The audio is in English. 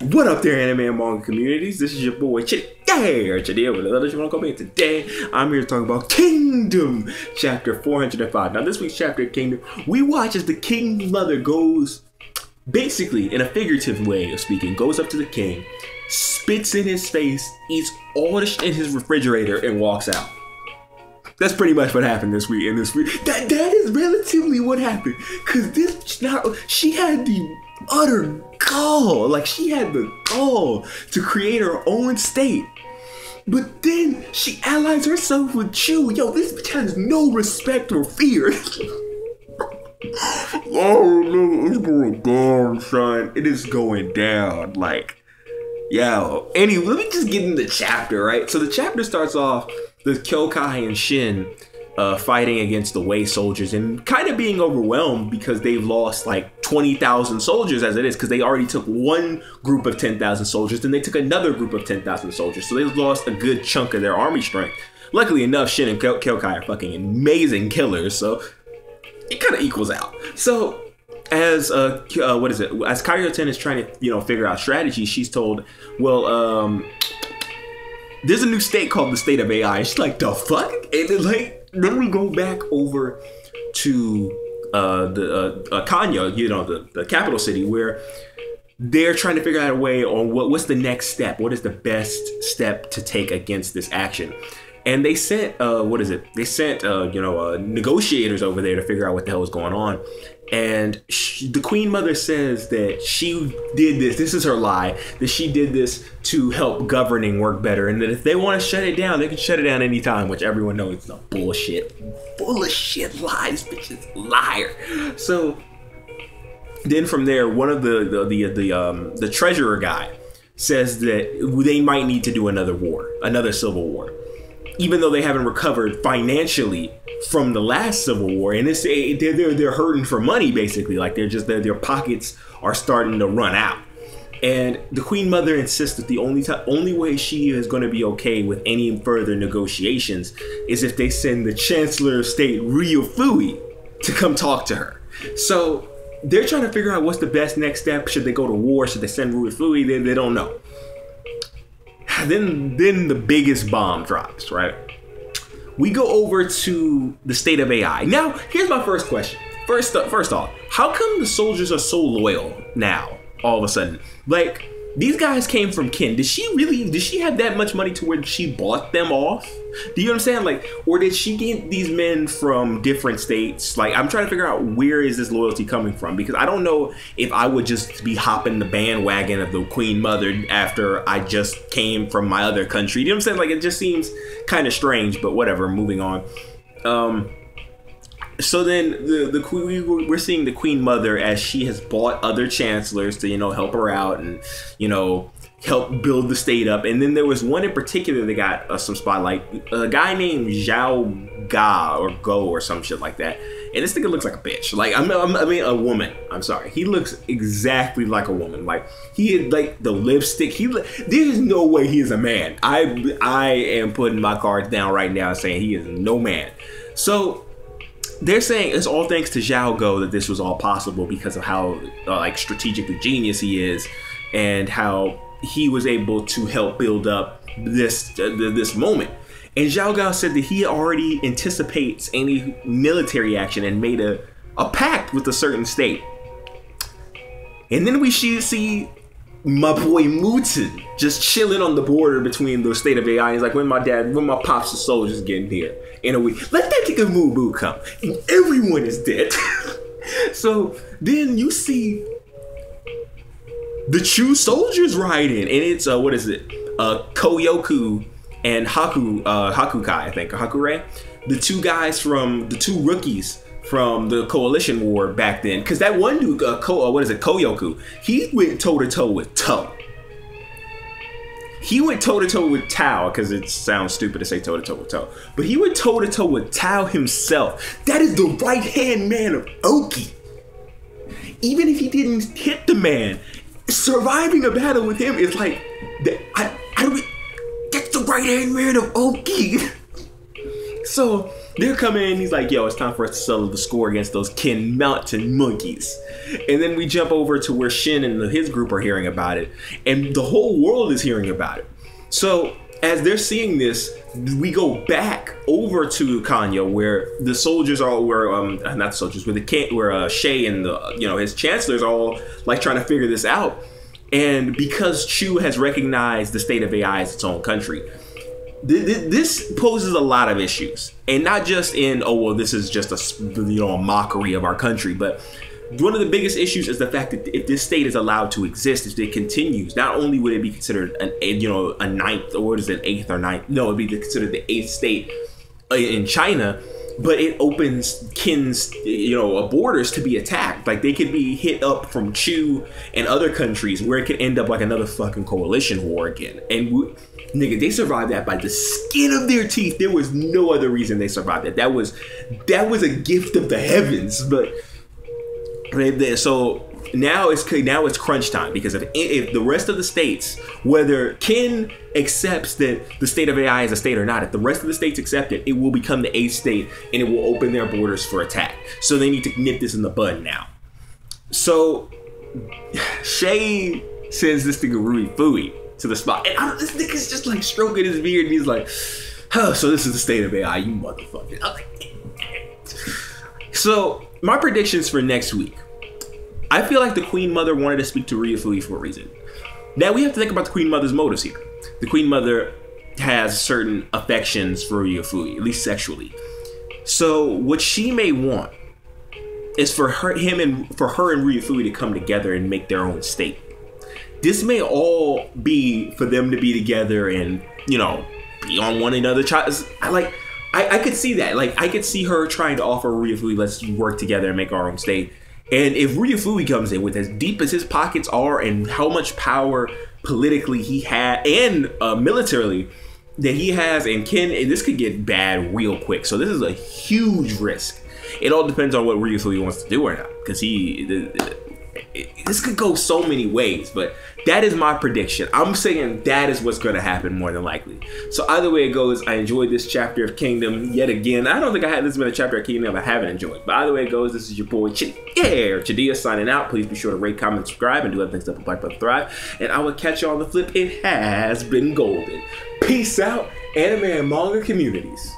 What up there, anime and manga communities? This is your boy chdeaaanime with another channel coming. Today, I'm here to talk about Kingdom, chapter 405. Now, this week's chapter of Kingdom, we watch as the King's mother goes, basically, in a figurative way of speaking, goes up to the king, spits in his face, eats all the shit in his refrigerator, and walks out. That's pretty much what happened this week. That is relatively what happened. Cause she had the utter gall. Like, she had the gall to create her own state. But then she allies herself with Chu. Yo, this bitch has no respect or fear. Oh no, it's going down, son. It is going down. Like, yo. Anyway, let me just get in the chapter, right? So the chapter starts off with Kyokai and Shin fighting against the Wei soldiers and kind of being overwhelmed because they've lost like 20,000 soldiers as it is, because they already took one group of 10,000 soldiers, then they took another group of 10,000 soldiers. So they've lost a good chunk of their army strength. Luckily enough, Shin and Kyokai are fucking amazing killers, so it kind of equals out. So as as Kairyo-ten is trying to, figure out strategy, she's told, well, there's a new state called the state of AI. She's like, the fuck? And then we go back over to Kanya, the capital city, where they're trying to figure out a way on what's the next step. What is the best step to take against this action? And they sent, negotiators over there to figure out what the hell is going on. And the Queen Mother says that she did this. This is her lie, that she did this to help governing work better. And that if they want to shut it down, they can shut it down anytime, which everyone knows is a bullshit. Full of shit lies, bitch is a liar. So then from there, one of the treasurer guy says that they might need to do another war, another civil war, even though they haven't recovered financially from the last civil war, and they're hurting for money basically. Like their pockets are starting to run out. And the Queen Mother insists that the only way she is going to be okay with any further negotiations is if they send the Chancellor of State Ryufui to come talk to her. So they're trying to figure out what's the best next step. Should they go to war? Should they send Ryufui? They don't know. Then the biggest bomb drops, right? We go over to the state of AI. Now, here's my first question. First off, how come the soldiers are so loyal now, all of a sudden? Like, these guys came from Kin. Did she have that much money to where she bought them off? Do you understand? Like, or did she get these men from different states? Like, I'm trying to figure out where is this loyalty coming from, because I don't know if I would just be hopping the bandwagon of the Queen Mother after I just came from my other country. You know what I'm saying? Like, it just seems kind of strange, but whatever, moving on. So then we're seeing the Queen Mother as she has bought other chancellors to, help her out and, help build the state up. And then there was one in particular that got some spotlight, a guy named Zhao Ga or Go or some shit like that. And this nigga looks like a bitch. Like, I mean, a woman. I'm sorry. He looks exactly like a woman. Like, he had like the lipstick. There's no way he is a man. I am putting my cards down right now saying he is no man. So they're saying it's all thanks to Zhao Go that this was all possible, because of how strategically genius he is and how he was able to help build up this moment. And Zhao Gao said that he already anticipates any military action and made a pact with a certain state. And then we see my boy Muten just chilling on the border between the state of AI. He's like, when my pops and soldiers getting here in a week, let that nigga Moo come, and everyone is dead. So then you see the Chu soldiers ride in, and it's Koyoku and Hakukai, I think, or Hakure, the two rookies from the coalition war back then. Because that one dude, Koyoku, he went toe-to-toe with Toe. He went toe-to-toe with Tao, because it sounds stupid to say toe-to-toe with Toe. But he went toe-to-toe with Tao himself. That is the right-hand man of Oki. Even if he didn't hit the man, surviving a battle with him is like, that's the right-hand man of Oki. So They're coming in, he's like, yo, it's time for us to settle the score against those Kin Mountain monkeys. And then we jump over to where Shin and his group are hearing about it, and the whole world is hearing about it. So as they're seeing this, we go back over to Kanya, where the soldiers are, not the soldiers, where Shay and his chancellors are all like trying to figure this out. And because Chu has recognized the state of AI as its own country, this poses a lot of issues, and not just in, oh well, this is just a mockery of our country, but one of the biggest issues is the fact that if this state is allowed to exist, if it continues, not only would it be considered a ninth, or what is it, eighth or ninth? No, it'd be considered the eighth state in China, but it opens Kin's borders to be attacked. Like, they could be hit up from Chu and other countries, where it could end up like another fucking coalition war again. And nigga, they survived that by the skin of their teeth. There was no other reason they survived that. That was a gift of the heavens. But so now it's crunch time, because if the rest of the states, whether Kin accepts that the state of AI is a state or not, if the rest of the states accept it, it will become the eighth state, and it will open their borders for attack. So they need to nip this in the bud now. So Shay sends this nigga Rui Fui to the spot, and this nigga's just like stroking his beard, and he's like, oh, so this is the state of AI, you motherfucker. I'm like, so my predictions for next week. I feel like the Queen Mother wanted to speak to Ryufui for a reason. Now we have to think about the Queen Mother's motives here. The Queen Mother has certain affections for Ryufui, at least sexually. So what she may want is for her and Ryufui to come together and make their own state. This may all be for them to be together and, be on one another. I could see that. Like, I could see her trying to offer Ryufui, let's work together and make our own state. And if Ryufui comes in with as deep as his pockets are and how much power politically he had and militarily that he has, and this could get bad real quick. So this is a huge risk. It all depends on what Ryufui wants to do or not, because this could go so many ways, but that is my prediction. I'm saying that is what's going to happen more than likely. So either way it goes, I enjoyed this chapter of Kingdom yet again. I don't think this has been a chapter of Kingdom I haven't enjoyed, but either way it goes, this is your boy chdeaaanime signing out. Please be sure to rate, comment, subscribe, and do other things to help Black Brother thrive. And I will catch you on the flip. It has been golden. Peace out, anime and manga communities.